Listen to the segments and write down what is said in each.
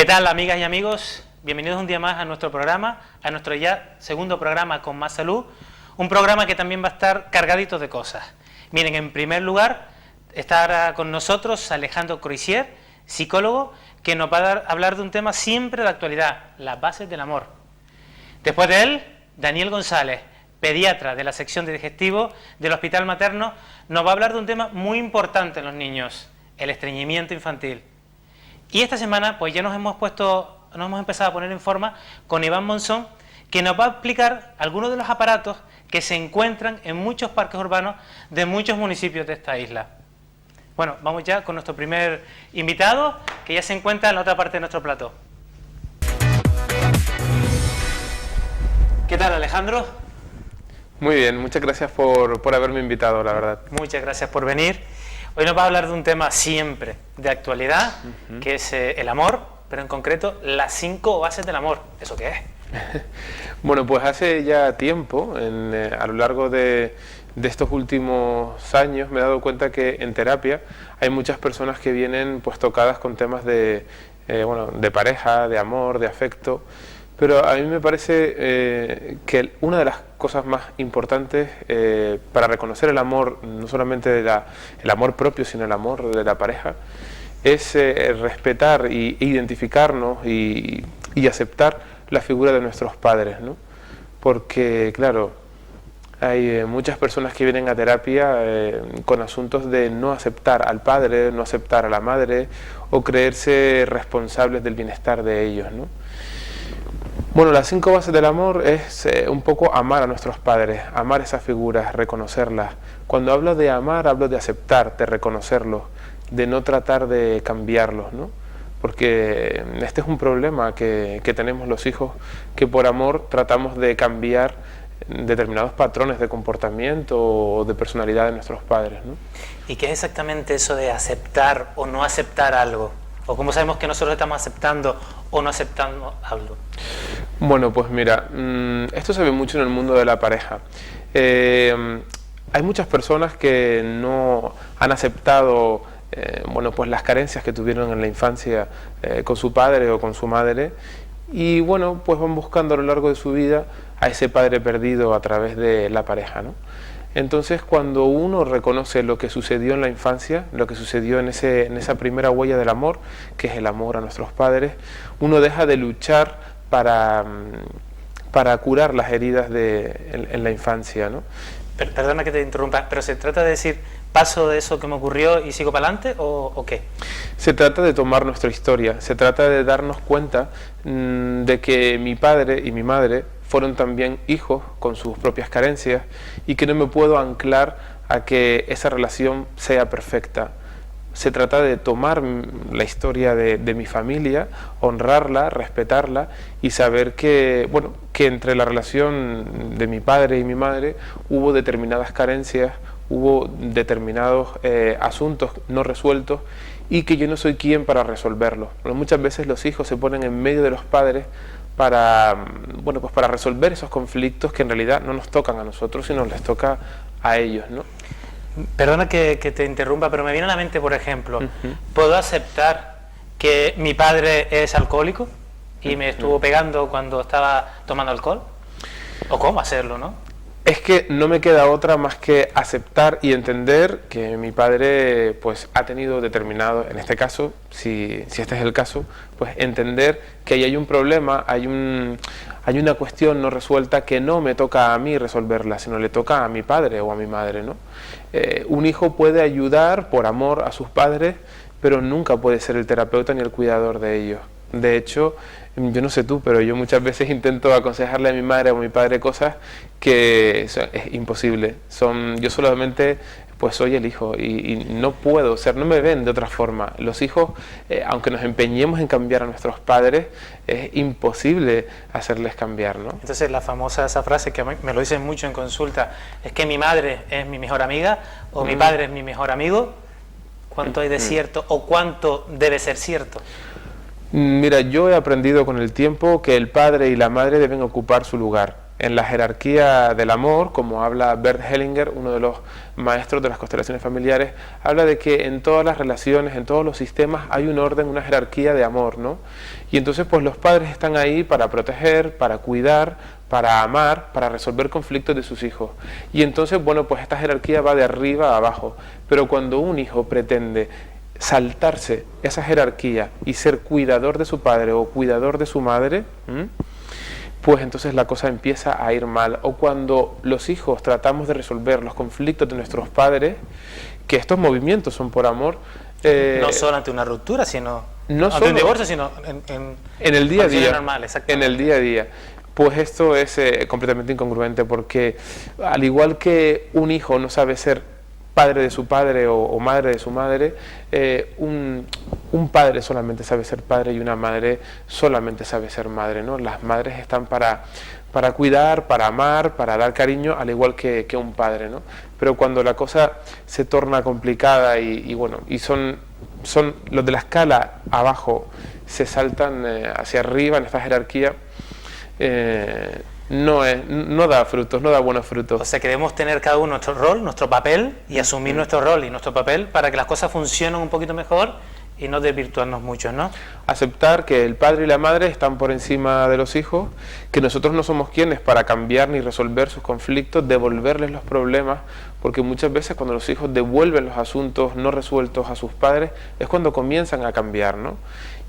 ¿Qué tal, amigas y amigos? Bienvenidos un día más a nuestro programa, a nuestro ya segundo programa Con Más Salud, un programa que también va a estar cargadito de cosas. Miren, en primer lugar, estará con nosotros Alejandro Croisier, psicólogo, que nos va a hablar de un tema siempre de actualidad, las bases del amor. Después de él, Daniel González, pediatra de la sección de digestivo del Hospital Materno, nos va a hablar de un tema muy importante en los niños, el estreñimiento infantil. Y esta semana pues ya nos hemos empezado a poner en forma con Iván Monzón, que nos va a explicar algunos de los aparatos que se encuentran en muchos parques urbanos de muchos municipios de esta isla. Bueno, vamos ya con nuestro primer invitado, que ya se encuentra en la otra parte de nuestro plató. ¿Qué tal, Alejandro? Muy bien, muchas gracias por haberme invitado, la verdad. Muchas gracias por venir. Hoy nos va a hablar de un tema siempre de actualidad, que es el amor, pero en concreto las 5 bases del amor. ¿Eso qué es? Bueno, pues hace ya tiempo, a lo largo de estos últimos años, me he dado cuenta que en terapia hay muchas personas que vienen pues tocadas con temas de pareja, de amor, de afecto. Pero a mí me parece que una de las cosas más importantes para reconocer el amor, no solamente el amor propio, sino el amor de la pareja, es respetar e identificarnos y aceptar la figura de nuestros padres, ¿no? Porque, claro, hay muchas personas que vienen a terapia con asuntos de no aceptar al padre, no aceptar a la madre o creerse responsables del bienestar de ellos, ¿no? Bueno, las 5 bases del amor es un poco amar a nuestros padres, amar esas figuras, reconocerlas. Cuando hablo de amar, hablo de aceptar, de reconocerlos, de no tratar de cambiarlos, ¿no? Porque este es un problema que tenemos los hijos, que por amor tratamos de cambiar determinados patrones de comportamiento o de personalidad de nuestros padres, ¿no? ¿Y qué es exactamente eso de aceptar o no aceptar algo? ¿O cómo sabemos que nosotros estamos aceptando o no aceptando algo? Bueno, pues mira, esto se ve mucho en el mundo de la pareja. Hay muchas personas que no han aceptado pues las carencias que tuvieron en la infancia con su padre o con su madre, y bueno, pues van buscando a lo largo de su vida a ese padre perdido a través de la pareja, ¿no? Entonces, cuando uno reconoce lo que sucedió en la infancia, lo que sucedió en esa primera huella del amor, que es el amor a nuestros padres, uno deja de luchar para curar las heridas en la infancia, ¿no? Perdona que te interrumpa, pero ¿se trata de decir paso de eso que me ocurrió y sigo para adelante o qué? Se trata de tomar nuestra historia, se trata de darnos cuenta de que mi padre y mi madre fueron también hijos con sus propias carencias y que no me puedo anclar a que esa relación sea perfecta. Se trata de tomar la historia de mi familia, honrarla, respetarla y saber que entre la relación de mi padre y mi madre hubo determinadas carencias, hubo determinados asuntos no resueltos y que yo no soy quien para resolverlos. Muchas veces los hijos se ponen en medio de los padres para resolver esos conflictos que en realidad no nos tocan a nosotros, sino les toca a ellos, ¿no? Perdona que te interrumpa, pero me viene a la mente, por ejemplo, ¿puedo aceptar que mi padre es alcohólico y me estuvo pegando cuando estaba tomando alcohol? ¿O cómo hacerlo, no? Es que no me queda otra más que aceptar y entender que mi padre pues ha tenido determinado, en este caso, si este es el caso, pues entender que ahí hay un problema, hay una cuestión no resuelta que no me toca a mí resolverla, sino le toca a mi padre o a mi madre, ¿no? Un hijo puede ayudar por amor a sus padres, pero nunca puede ser el terapeuta ni el cuidador de ellos. De hecho, yo no sé tú, pero yo muchas veces intento aconsejarle a mi madre o a mi padre cosas que es imposible. Yo solamente pues soy el hijo y no puedo, no me ven de otra forma. Los hijos, aunque nos empeñemos en cambiar a nuestros padres, es imposible hacerles cambiar, ¿no? Entonces esa frase que me lo dicen mucho en consulta, es que mi madre es mi mejor amiga o mi padre es mi mejor amigo. ¿Cuánto hay de cierto o cuánto debe ser cierto? Mira, yo he aprendido con el tiempo que el padre y la madre deben ocupar su lugar. en la jerarquía del amor, como habla Bert Hellinger, uno de los maestros de las constelaciones familiares, habla de que en todas las relaciones, en todos los sistemas hay un orden, una jerarquía de amor, ¿no? Y entonces pues los padres están ahí para proteger, para cuidar, para amar, para resolver conflictos de sus hijos. Y entonces, bueno, pues esta jerarquía va de arriba a abajo, pero cuando un hijo pretende saltarse esa jerarquía y ser cuidador de su padre o cuidador de su madre, pues entonces la cosa empieza a ir mal. O cuando los hijos tratamos de resolver los conflictos de nuestros padres, que estos movimientos son por amor. No solo ante una ruptura, sino no ante solo, un divorcio, sino en el día a día. Normal, en el día a día. Pues esto es completamente incongruente, porque al igual que un hijo no sabe ser padre de su padre o madre de su madre, un padre solamente sabe ser padre y una madre solamente sabe ser madre, ¿no? Las madres están para cuidar, para amar, para dar cariño, al igual que un padre, ¿no? Pero cuando la cosa se torna complicada y son los de la escala abajo, se saltan hacia arriba en esta jerarquía, no da frutos, no da buenos frutos. O sea que debemos tener cada uno nuestro rol, nuestro papel, y asumir nuestro rol y nuestro papel para que las cosas funcionen un poquito mejor y no desvirtuarnos mucho, ¿no? Aceptar que el padre y la madre están por encima de los hijos, que nosotros no somos quienes para cambiar ni resolver sus conflictos, devolverles los problemas, porque muchas veces cuando los hijos devuelven los asuntos no resueltos a sus padres es cuando comienzan a cambiar, ¿no?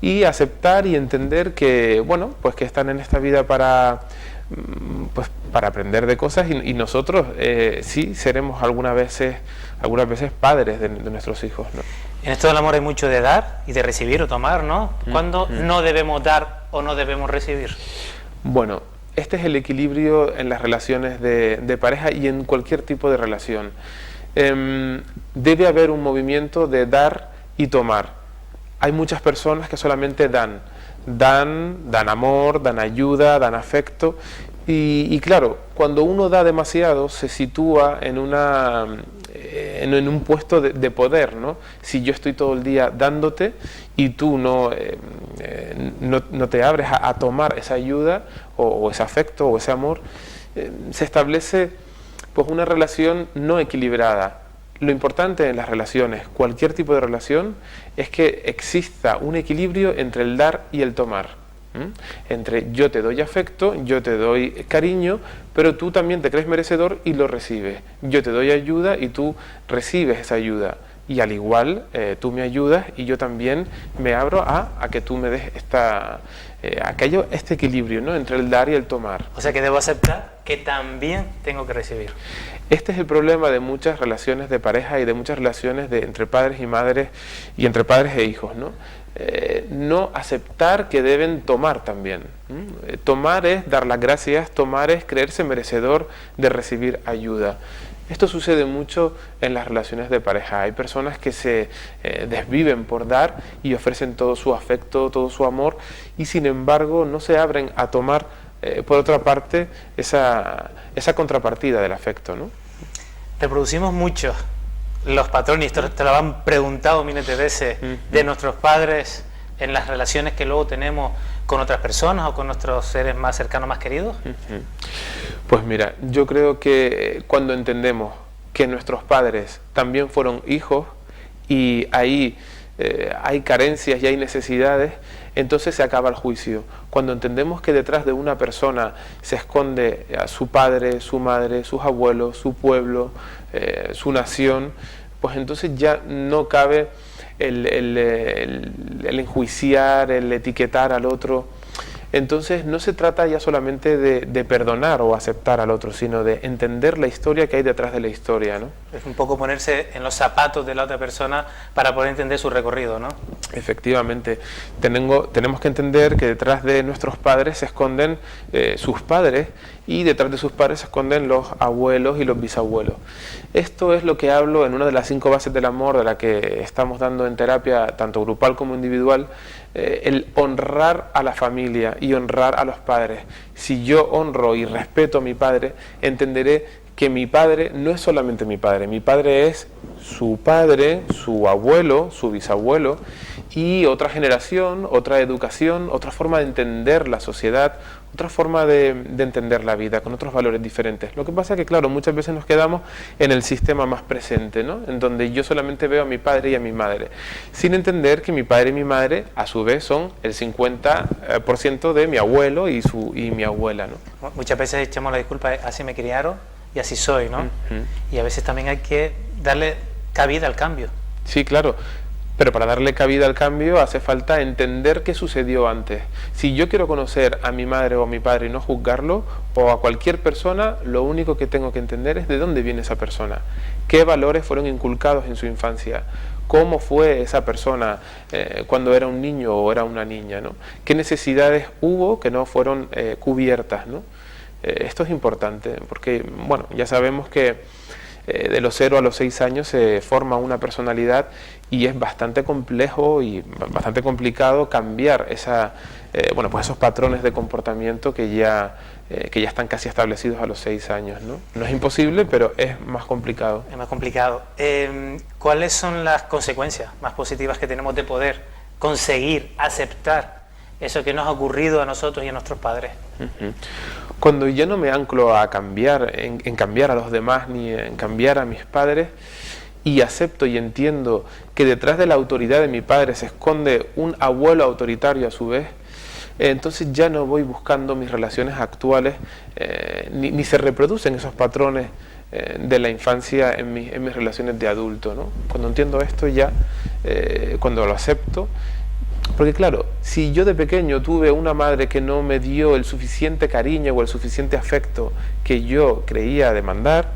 Y aceptar y entender que, bueno, pues que están en esta vida para aprender de cosas y nosotros sí seremos algunas veces padres de nuestros hijos, ¿no? En esto del amor hay mucho de dar y de recibir o tomar, ¿no? ¿Cuándo no debemos dar o no debemos recibir? Bueno, este es el equilibrio en las relaciones de pareja y en cualquier tipo de relación. Debe haber un movimiento de dar y tomar. Hay muchas personas que solamente dan amor, dan ayuda, dan afecto y claro, cuando uno da demasiado se sitúa en un puesto de poder, ¿no? Si yo estoy todo el día dándote y tú no te abres a tomar esa ayuda o ese afecto o ese amor, se establece pues una relación no equilibrada. Lo importante en las relaciones, cualquier tipo de relación, es que exista un equilibrio entre el dar y el tomar. Entre yo te doy afecto, yo te doy cariño, pero tú también te crees merecedor y lo recibes. Yo te doy ayuda y tú recibes esa ayuda. Y al igual, tú me ayudas y yo también me abro a que tú me des este equilibrio, ¿no? Entre el dar y el tomar. O sea que debo aceptar que también tengo que recibir. Este es el problema de muchas relaciones de pareja y de muchas relaciones entre padres y madres y entre padres e hijos, ¿no? No aceptar que deben tomar también. Tomar es dar las gracias, tomar es creerse merecedor de recibir ayuda. Esto sucede mucho en las relaciones de pareja. Hay personas que se desviven por dar y ofrecen todo su afecto, todo su amor y sin embargo no se abren a tomar por otra parte esa contrapartida del afecto, ¿no? Reproducimos mucho los patrones, te lo han preguntado miles de veces, de nuestros padres en las relaciones que luego tenemos con otras personas o con nuestros seres más cercanos, más queridos. Pues mira, yo creo que cuando entendemos que nuestros padres también fueron hijos y ahí hay carencias y hay necesidades, entonces se acaba el juicio. Cuando entendemos que detrás de una persona se esconde a su padre, su madre, sus abuelos, su pueblo, su nación, pues entonces ya no cabe el enjuiciar, el etiquetar al otro. Entonces no se trata ya solamente de perdonar o aceptar al otro, sino de entender la historia que hay detrás de la historia, ¿no? Es un poco ponerse en los zapatos de la otra persona para poder entender su recorrido, ¿no? Efectivamente, tenemos que entender que detrás de nuestros padres se esconden sus padres y detrás de sus padres se esconden los abuelos y los bisabuelos. Esto es lo que hablo en una de las 5 bases del amor de la que estamos dando en terapia, tanto grupal como individual, el honrar a la familia y honrar a los padres. Si yo honro y respeto a mi padre, entenderé que mi padre no es solamente mi padre es su padre, su abuelo, su bisabuelo y otra generación, otra educación, otra forma de entender la sociedad, otra forma de entender la vida, con otros valores diferentes. Lo que pasa es que, claro, muchas veces nos quedamos en el sistema más presente, ¿no? En donde yo solamente veo a mi padre y a mi madre, sin entender que mi padre y mi madre, a su vez, son el 50% de mi abuelo y mi abuela, ¿no? Muchas veces echamos la disculpa, así me criaron y así soy, ¿no? Uh-huh. Y a veces también hay que darle cabida al cambio. Sí, claro. Pero para darle cabida al cambio hace falta entender qué sucedió antes. Si yo quiero conocer a mi madre o a mi padre y no juzgarlo, o a cualquier persona, lo único que tengo que entender es de dónde viene esa persona, qué valores fueron inculcados en su infancia, cómo fue esa persona cuando era un niño o era una niña, ¿no? Qué necesidades hubo que no fueron cubiertas, ¿no? Esto es importante porque, bueno, ya sabemos que de los 0 a los 6 años se forma una personalidad y es bastante complejo y bastante complicado cambiar pues esos patrones de comportamiento que ya están casi establecidos a los 6 años, ¿no? No es imposible, pero es más complicado. Es más complicado. ¿Cuáles son las consecuencias más positivas que tenemos de poder conseguir aceptar eso que nos ha ocurrido a nosotros y a nuestros padres? Uh-huh. Cuando yo no me anclo a cambiar, en cambiar a los demás ni en cambiar a mis padres, y acepto y entiendo que detrás de la autoridad de mi padre se esconde un abuelo autoritario a su vez, entonces ya no voy buscando mis relaciones actuales, ni se reproducen esos patrones de la infancia en mis relaciones de adulto, ¿no? Cuando entiendo esto ya, cuando lo acepto, porque claro, si yo de pequeño tuve una madre que no me dio el suficiente cariño o el suficiente afecto que yo creía demandar,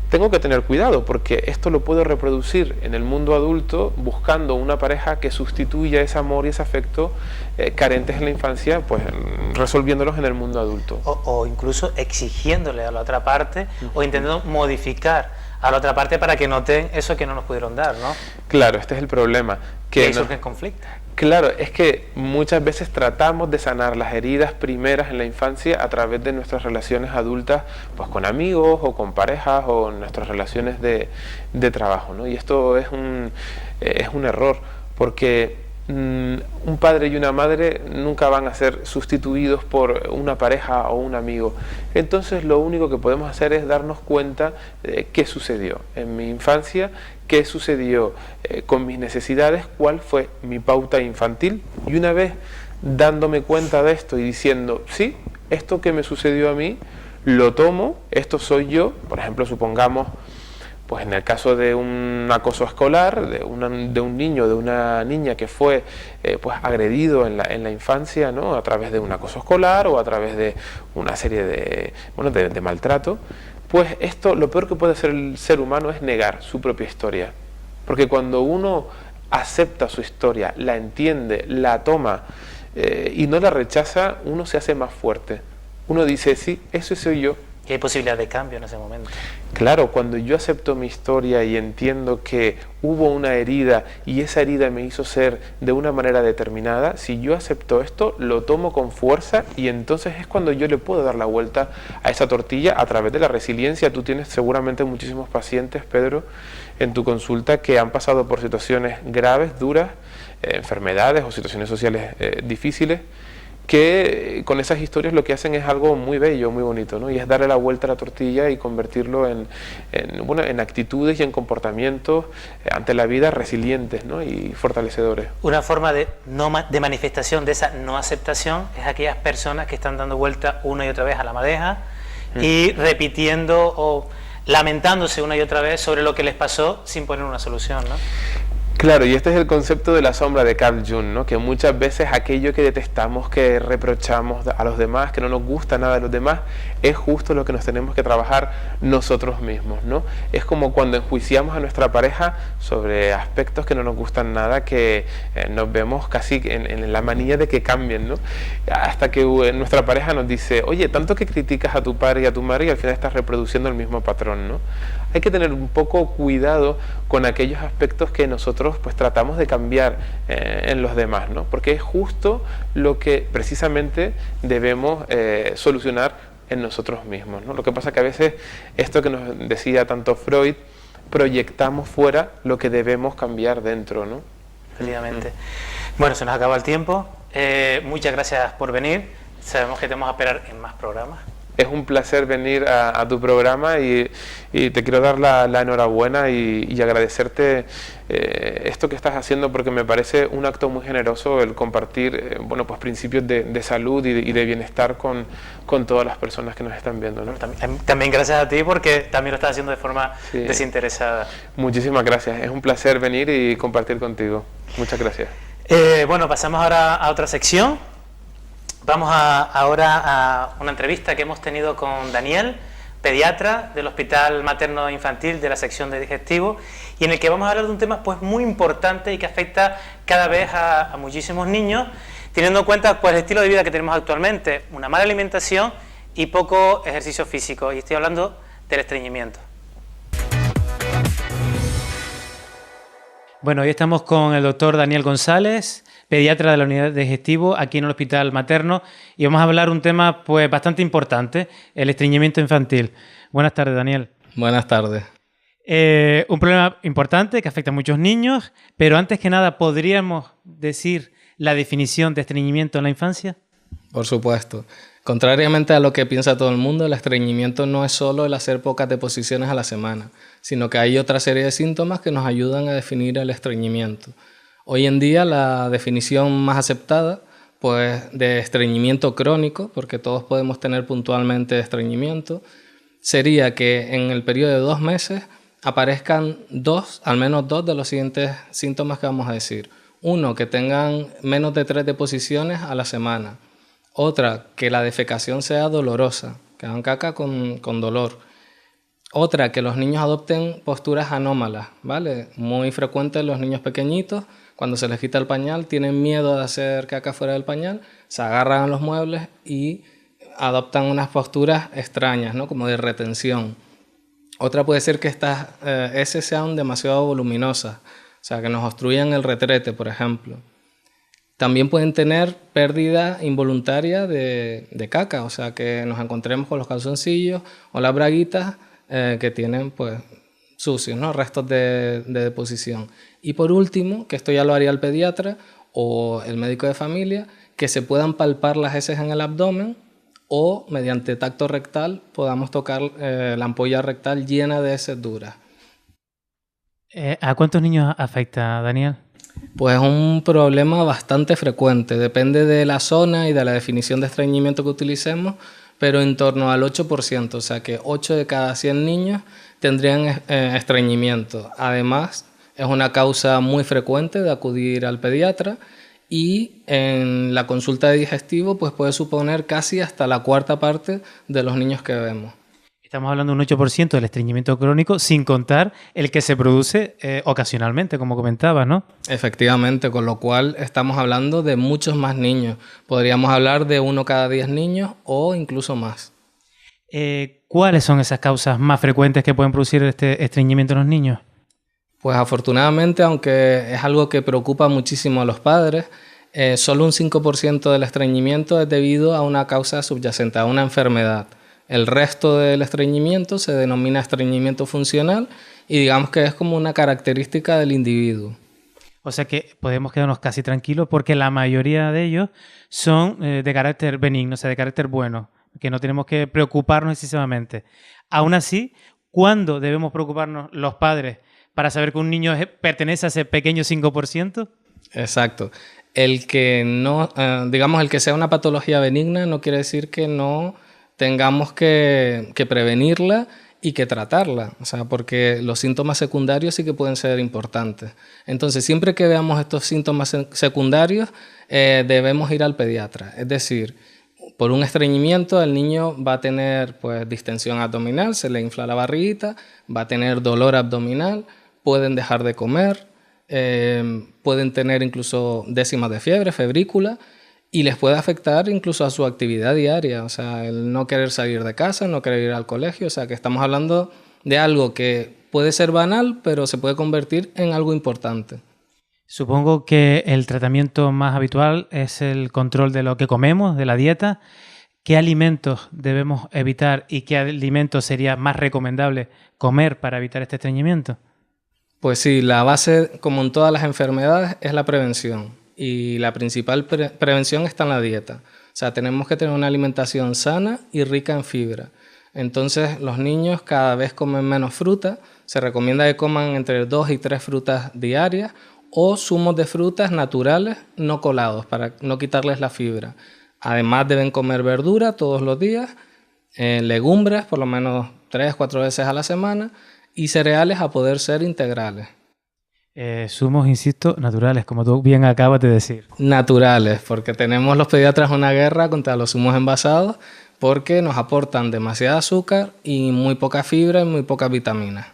tengo que tener cuidado porque esto lo puedo reproducir en el mundo adulto buscando una pareja que sustituya ese amor y ese afecto carentes en la infancia, pues resolviéndolos en el mundo adulto. O incluso exigiéndole a la otra parte o intentando modificar a la otra parte para que noten eso que no nos pudieron dar, ¿no? Claro, este es el problema. Que ahí surgen conflictos. Claro, es que muchas veces tratamos de sanar las heridas primeras en la infancia a través de nuestras relaciones adultas, pues con amigos o con parejas o nuestras relaciones de trabajo, ¿no? Y esto es un error, porque un padre y una madre nunca van a ser sustituidos por una pareja o un amigo. Entonces lo único que podemos hacer es darnos cuenta de qué sucedió en mi infancia, qué sucedió con mis necesidades, cuál fue mi pauta infantil, y una vez dándome cuenta de esto y diciendo, sí, esto que me sucedió a mí, lo tomo, esto soy yo, por ejemplo, supongamos, pues en el caso de un acoso escolar, de un niño, de una niña que fue pues agredido en la infancia, ¿no? A través de un acoso escolar o a través de una serie de maltrato, pues esto, lo peor que puede hacer el ser humano es negar su propia historia. Porque cuando uno acepta su historia, la entiende, la toma y no la rechaza, uno se hace más fuerte. Uno dice, sí, eso soy yo. Y hay posibilidad de cambio en ese momento. Claro, cuando yo acepto mi historia y entiendo que hubo una herida y esa herida me hizo ser de una manera determinada, si yo acepto esto, lo tomo con fuerza y entonces es cuando yo le puedo dar la vuelta a esa tortilla a través de la resiliencia. Tú tienes seguramente muchísimos pacientes, Pedro, en tu consulta que han pasado por situaciones graves, duras, enfermedades o situaciones sociales difíciles, que con esas historias lo que hacen es algo muy bello, muy bonito, ¿no? Y es darle la vuelta a la tortilla y convertirlo en actitudes y en comportamientos ante la vida resilientes, ¿no? Y fortalecedores. Una forma de manifestación de esa no aceptación es aquellas personas que están dando vuelta una y otra vez a la madeja y repitiendo o lamentándose una y otra vez sobre lo que les pasó sin poner una solución, ¿no? Claro, y este es el concepto de la sombra de Carl Jung, ¿no? Que muchas veces aquello que detestamos, que reprochamos a los demás, que no nos gusta nada de los demás, es justo lo que nos tenemos que trabajar nosotros mismos, ¿no? Es como cuando enjuiciamos a nuestra pareja sobre aspectos que no nos gustan nada, que nos vemos casi en la manía de que cambien, ¿no? Hasta que nuestra pareja nos dice, oye, tanto que criticas a tu padre y a tu madre y al final estás reproduciendo el mismo patrón, ¿no? Hay que tener un poco cuidado con aquellos aspectos que nosotros pues tratamos de cambiar en los demás, ¿no? Porque es justo lo que precisamente debemos solucionar en nosotros mismos, ¿no? Lo que pasa que a veces esto que nos decía tanto Freud, proyectamos fuera lo que debemos cambiar dentro, ¿no? Efectivamente. Bueno, se nos acaba el tiempo. Muchas gracias por venir. Sabemos que te vamos a esperar en más programas. Es un placer venir a tu programa y te quiero dar la enhorabuena y agradecerte esto que estás haciendo, porque me parece un acto muy generoso el compartir bueno, pues principios de salud y de bienestar con todas las personas que nos están viendo, ¿no? También gracias a ti, porque también lo estás haciendo de forma desinteresada. Muchísimas gracias, es un placer venir y compartir contigo. Muchas gracias. Bueno, pasamos ahora a otra sección. Vamos ahora a una entrevista que hemos tenido con Daniel, pediatra del Hospital Materno Infantil de la sección de digestivo, y en el que vamos a hablar de un tema pues muy importante y que afecta cada vez a muchísimos niños, teniendo en cuenta pues el estilo de vida que tenemos actualmente, una mala alimentación y poco ejercicio físico, y estoy hablando del estreñimiento. Bueno, hoy estamos con el doctor Daniel González, pediatra de la unidad de digestivo aquí en el Hospital Materno, y vamos a hablar un tema pues bastante importante, el estreñimiento infantil. Buenas tardes, Daniel. Buenas tardes. Un problema importante que afecta a muchos niños, pero antes que nada, ¿podríamos decir la definición de estreñimiento en la infancia? Por supuesto. Contrariamente a lo que piensa todo el mundo, el estreñimiento no es solo el hacer pocas deposiciones a la semana, sino que hay otra serie de síntomas que nos ayudan a definir el estreñimiento. Hoy en día la definición más aceptada pues, de estreñimiento crónico, porque todos podemos tener puntualmente estreñimiento, sería que en el periodo de 2 meses aparezcan al menos dos de los siguientes síntomas que vamos a decir. Uno, que tengan menos de 3 deposiciones a la semana. Otra, que la defecación sea dolorosa, que hagan caca con dolor. Otra, que los niños adopten posturas anómalas, ¿vale? Muy frecuente en los niños pequeñitos, cuando se les quita el pañal, tienen miedo de hacer caca fuera del pañal, se agarran a los muebles y adoptan unas posturas extrañas, ¿no? Como de retención. Otra puede ser que estas heces sean demasiado voluminosas, o sea, que nos obstruyan el retrete, por ejemplo. También pueden tener pérdida involuntaria de caca, o sea, que nos encontremos con los calzoncillos o las braguitas que tienen pues, sucios, ¿no? Restos de deposición. Y por último, que esto ya lo haría el pediatra o el médico de familia, que se puedan palpar las heces en el abdomen o mediante tacto rectal podamos tocar la ampolla rectal llena de heces duras. ¿A cuántos niños afecta, Daniel? Pues es un problema bastante frecuente, depende de la zona y de la definición de estreñimiento que utilicemos, pero en torno al 8%, o sea que 8 de cada 100 niños tendrían estreñimiento. Además, es una causa muy frecuente de acudir al pediatra y en la consulta de digestivo pues puede suponer casi hasta la 1/4 parte de los niños que vemos. Estamos hablando de un 8% del estreñimiento crónico, sin contar el que se produce ocasionalmente, como comentabas, ¿no? Efectivamente, con lo cual estamos hablando de muchos más niños. Podríamos hablar de 1 cada 10 niños o incluso más. ¿Cuáles son esas causas más frecuentes que pueden producir este estreñimiento en los niños? Pues afortunadamente, aunque es algo que preocupa muchísimo a los padres, solo un 5% del estreñimiento es debido a una causa subyacente, a una enfermedad. El resto del estreñimiento se denomina estreñimiento funcional y digamos que es como una característica del individuo. O sea que podemos quedarnos casi tranquilos porque la mayoría de ellos son de carácter benigno, o sea, de carácter bueno, que no tenemos que preocuparnos excesivamente. Aún así, ¿cuándo debemos preocuparnos los padres para saber que un niño pertenece a ese pequeño 5%? Exacto. El que no, digamos, el que sea una patología benigna no quiere decir que no tengamos que prevenirla y que tratarla, o sea, porque los síntomas secundarios sí que pueden ser importantes. Entonces, siempre que veamos estos síntomas secundarios, debemos ir al pediatra. Es decir, por un estreñimiento el niño va a tener pues, distensión abdominal, se le infla la barriguita, va a tener dolor abdominal, pueden dejar de comer, pueden tener incluso décimas de fiebre, febrícula, y les puede afectar incluso a su actividad diaria, o sea, el no querer salir de casa, no querer ir al colegio, o sea, que estamos hablando de algo que puede ser banal, pero se puede convertir en algo importante. Supongo que el tratamiento más habitual es el control de lo que comemos, de la dieta. ¿Qué alimentos debemos evitar y qué alimentos sería más recomendable comer para evitar este estreñimiento? Pues sí, la base, como en todas las enfermedades, es la prevención. Y la principal prevención está en la dieta. sea, tenemos que tener una alimentación sana y rica en fibra. Entonces, los niños cada vez comen menos fruta. Se recomienda que coman entre 2 y 3 frutas diarias o zumos de frutas naturales no colados para no quitarles la fibra. Además, deben comer verdura todos los días, legumbres por lo menos 3-4 veces a la semana y cereales a poder ser integrales. Zumos, insisto, naturales, como tú bien acabas de decir. Naturales, porque tenemos los pediatras una guerra contra los zumos envasados porque nos aportan demasiado azúcar y muy poca fibra y muy pocas vitaminas.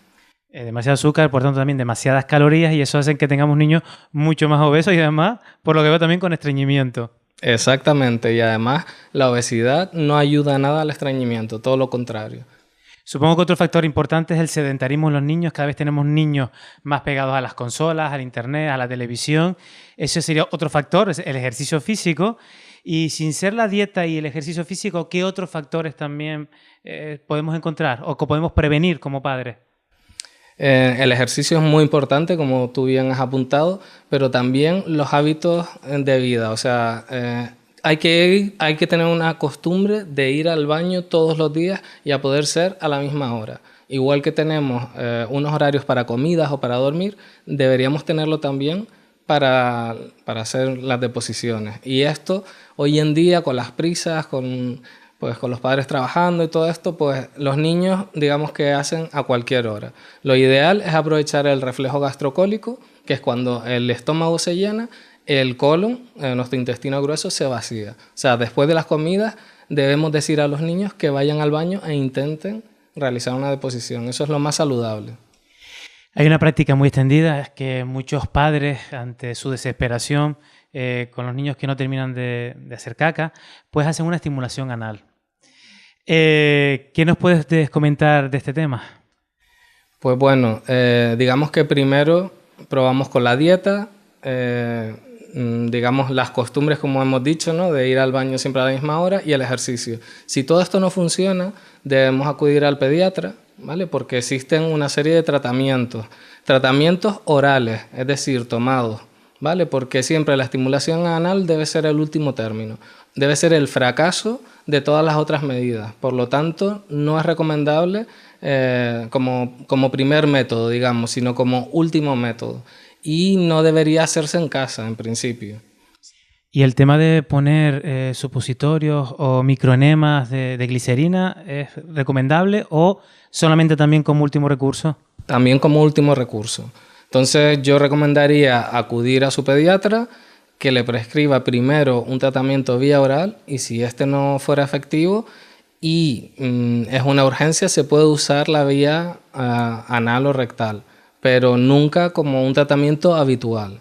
Demasiado azúcar, por tanto también demasiadas calorías y eso hace que tengamos niños mucho más obesos y además, por lo que veo, también con estreñimiento. Exactamente, y además la obesidad no ayuda nada al estreñimiento, todo lo contrario. Supongo que otro factor importante es el sedentarismo en los niños. Cada vez tenemos niños más pegados a las consolas, al internet, a la televisión. Ese sería otro factor, es el ejercicio físico. Y sin ser la dieta y el ejercicio físico, ¿qué otros factores también podemos encontrar o que podemos prevenir como padres? El ejercicio es muy importante, como tú bien has apuntado, pero también los hábitos de vida. O sea, hay que tener una costumbre de ir al baño todos los días y a poder ser a la misma hora. Igual que tenemos unos horarios para comidas o para dormir, deberíamos tenerlo también para hacer las deposiciones. Y esto, hoy en día, con las prisas, con los padres trabajando y todo esto, pues los niños, digamos que hacen a cualquier hora. Lo ideal es aprovechar el reflejo gastrocólico, que es cuando el estómago se llena, el colon, nuestro intestino grueso, se vacía. O sea, después de las comidas debemos decir a los niños que vayan al baño e intenten realizar una deposición. Eso es lo más saludable. Hay una práctica muy extendida, es que muchos padres, ante su desesperación con los niños que no terminan de hacer caca, pues hacen una estimulación anal. ¿Qué nos puedes comentar de este tema? Pues bueno, digamos que primero probamos con la dieta, digamos las costumbres, como hemos dicho, ¿no? De ir al baño siempre a la misma hora y el ejercicio. Si todo esto no funciona, debemos acudir al pediatra, ¿vale? Porque existen una serie de tratamientos orales, es decir, tomados, ¿vale? Porque siempre la estimulación anal debe ser el último término, debe ser el fracaso de todas las otras medidas. Por lo tanto, no es recomendable como primer método, digamos, sino como último método. Y no debería hacerse en casa, en principio. ¿Y el tema de poner supositorios o microenemas de glicerina es recomendable o solamente también como último recurso? También como último recurso. Entonces yo recomendaría acudir a su pediatra, que le prescriba primero un tratamiento vía oral y si este no fuera efectivo y es una urgencia, se puede usar la vía anal o rectal, pero nunca como un tratamiento habitual.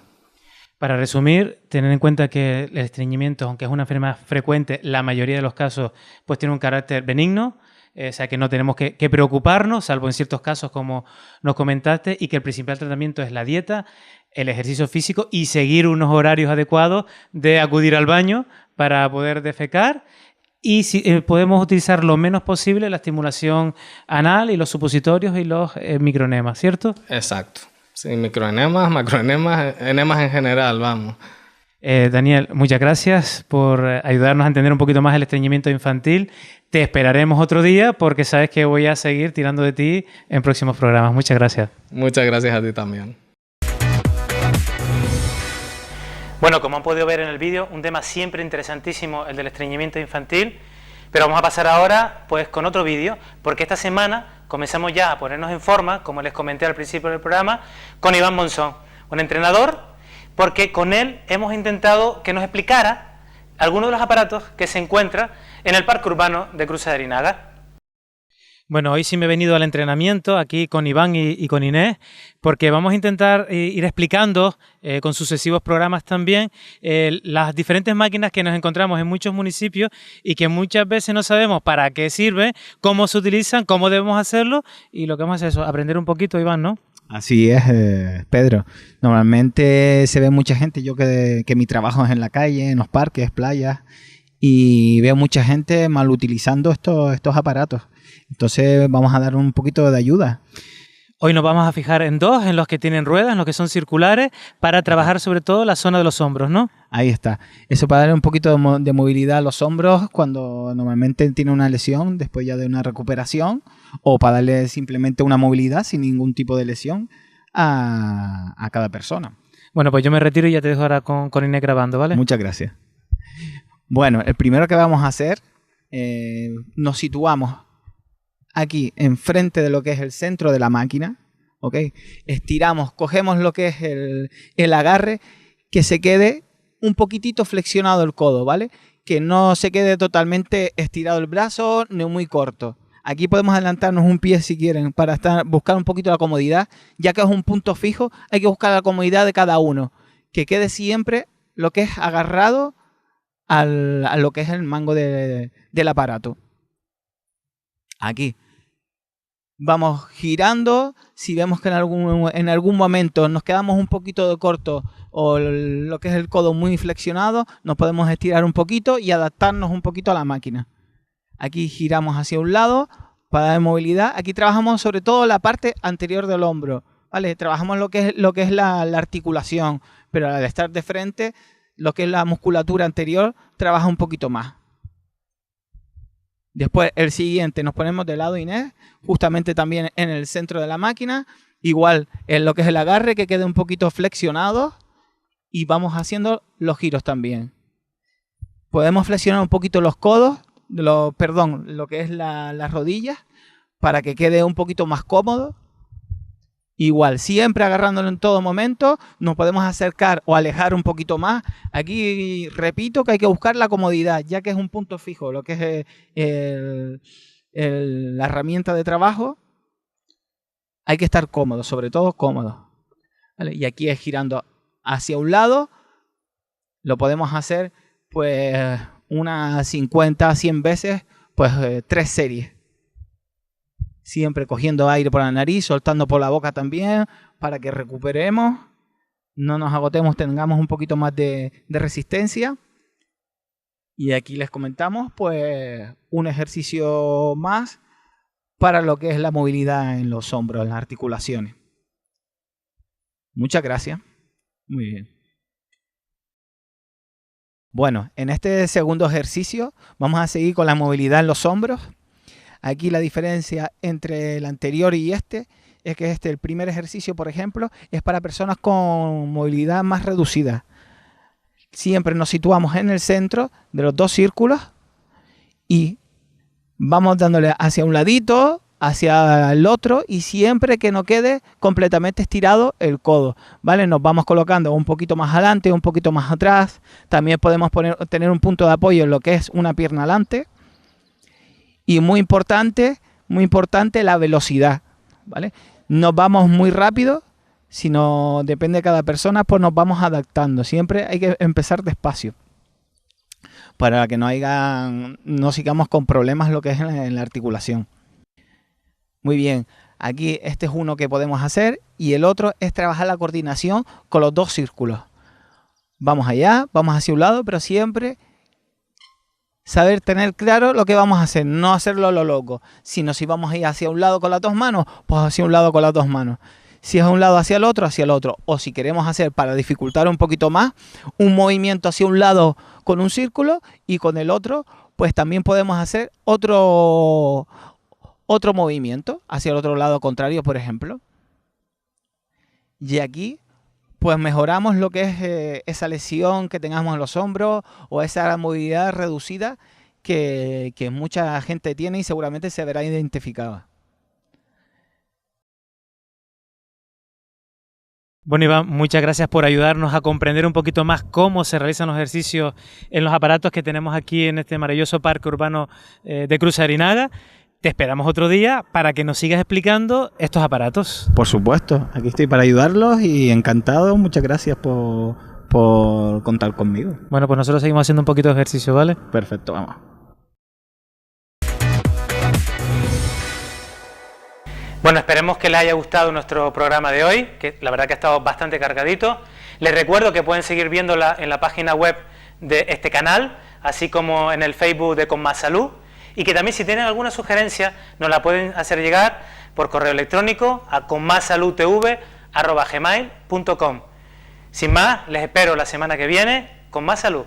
Para resumir, tener en cuenta que el estreñimiento, aunque es una enfermedad frecuente, la mayoría de los casos pues tiene un carácter benigno, o sea que no tenemos que preocuparnos, salvo en ciertos casos como nos comentaste, y que el principal tratamiento es la dieta, el ejercicio físico y seguir unos horarios adecuados de acudir al baño para poder defecar. Y si podemos utilizar lo menos posible la estimulación anal y los supositorios y los microenemas, ¿cierto? Exacto. Sí, microenemas, macroenemas, enemas en general, vamos. Daniel, muchas gracias por ayudarnos a entender un poquito más el estreñimiento infantil. Te esperaremos otro día porque sabes que voy a seguir tirando de ti en próximos programas. Muchas gracias. Muchas gracias a ti también. Bueno, como han podido ver en el vídeo, un tema siempre interesantísimo, el del estreñimiento infantil, pero vamos a pasar ahora pues con otro vídeo, porque esta semana comenzamos ya a ponernos en forma, como les comenté al principio del programa, con Iván Monzón, un entrenador, porque con él hemos intentado que nos explicara algunos de los aparatos que se encuentran en el Parque Urbano de Cruces de Herinaga. Bueno, hoy sí me he venido al entrenamiento aquí con Iván y con Inés, porque vamos a intentar ir explicando con sucesivos programas también las diferentes máquinas que nos encontramos en muchos municipios y que muchas veces no sabemos para qué sirven, cómo se utilizan, cómo debemos hacerlo, y lo que vamos a hacer es eso, aprender un poquito, Iván, ¿no? Así es, Pedro. Normalmente se ve mucha gente, yo que mi trabajo es en la calle, en los parques, playas, y veo mucha gente mal utilizando estos aparatos. Entonces vamos a dar un poquito de ayuda. Hoy nos vamos a fijar en dos, en los que tienen ruedas, en los que son circulares, para trabajar sobre todo la zona de los hombros, ¿no? Ahí está. Eso para darle un poquito de movilidad a los hombros cuando normalmente tiene una lesión, después ya de una recuperación, o para darle simplemente una movilidad sin ningún tipo de lesión a cada persona. Bueno, pues yo me retiro y ya te dejo ahora con Inés grabando, ¿vale? Muchas gracias. Bueno, el primero que vamos a hacer, nos situamos aquí enfrente de lo que es el centro de la máquina, ¿ok? Estiramos, cogemos lo que es el agarre, que se quede un poquitito flexionado el codo, ¿vale? Que no se quede totalmente estirado el brazo ni muy corto. Aquí podemos adelantarnos un pie si quieren para buscar un poquito la comodidad, ya que es un punto fijo, hay que buscar la comodidad de cada uno, que quede siempre lo que es agarrado a lo que es el mango del aparato. Aquí vamos girando. Si vemos que en algún momento nos quedamos un poquito de corto o lo que es el codo muy flexionado, nos podemos estirar un poquito y adaptarnos un poquito a la máquina. Aquí giramos hacia un lado para dar movilidad. Aquí trabajamos sobre todo la parte anterior del hombro, ¿vale? Trabajamos lo que es la articulación, pero al estar de frente, lo que es la musculatura anterior trabaja un poquito más. Después el siguiente nos ponemos de lado, Inés, justamente también en el centro de la máquina, igual en lo que es el agarre, que quede un poquito flexionado, y vamos haciendo los giros también. Podemos flexionar un poquito los codos, lo que es las rodillas, para que quede un poquito más cómodo. Igual, siempre agarrándolo en todo momento, nos podemos acercar o alejar un poquito más. Aquí repito que hay que buscar la comodidad, ya que es un punto fijo, lo que es la herramienta de trabajo. Hay que estar cómodo, sobre todo cómodo, ¿vale? Y aquí es girando hacia un lado. Lo podemos hacer pues unas 50, 100 veces, pues 3 series. Siempre cogiendo aire por la nariz, soltando por la boca también, para que recuperemos, no nos agotemos, tengamos un poquito más de resistencia. Y aquí les comentamos pues un ejercicio más para lo que es la movilidad en los hombros, en las articulaciones. Muchas gracias. Muy bien. Bueno, en este segundo ejercicio vamos a seguir con la movilidad en los hombros. Aquí la diferencia entre el anterior y este es que el primer ejercicio, por ejemplo, es para personas con movilidad más reducida. Siempre nos situamos en el centro de los dos círculos y vamos dándole hacia un ladito, hacia el otro, y siempre que no quede completamente estirado el codo, ¿vale? Nos vamos colocando un poquito más adelante, un poquito más atrás. También podemos tener un punto de apoyo en lo que es una pierna adelante. Y muy importante la velocidad, ¿vale? No vamos muy rápido, sino depende de cada persona, pues nos vamos adaptando. Siempre hay que empezar despacio para que no sigamos con problemas lo que es en la articulación. Muy bien, aquí este es uno que podemos hacer y el otro es trabajar la coordinación con los dos círculos. Vamos allá, vamos hacia un lado, pero siempre saber tener claro lo que vamos a hacer, no hacerlo a lo loco, sino si vamos a ir hacia un lado con las dos manos, pues hacia un lado con las dos manos. Si es a un lado hacia el otro, o si queremos hacer, para dificultar un poquito más, un movimiento hacia un lado con un círculo y con el otro, pues también podemos hacer otro movimiento hacia el otro lado contrario, por ejemplo. Y aquí pues mejoramos lo que es esa lesión que tengamos en los hombros o esa movilidad reducida que mucha gente tiene y seguramente se verá identificada. Bueno, Iván, muchas gracias por ayudarnos a comprender un poquito más cómo se realizan los ejercicios en los aparatos que tenemos aquí en este maravilloso parque urbano de Cruz Arinaga. Te esperamos otro día para que nos sigas explicando estos aparatos. Por supuesto, aquí estoy para ayudarlos y encantado. Muchas gracias por contar conmigo. Bueno, pues nosotros seguimos haciendo un poquito de ejercicio, ¿vale? Perfecto, vamos. Bueno, esperemos que les haya gustado nuestro programa de hoy, que la verdad que ha estado bastante cargadito. Les recuerdo que pueden seguir viéndola en la página web de este canal, así como en el Facebook de Con Más Salud, y que también si tienen alguna sugerencia nos la pueden hacer llegar por correo electrónico a conmassaludtv@gmail.com. Sin más, les espero la semana que viene con más salud.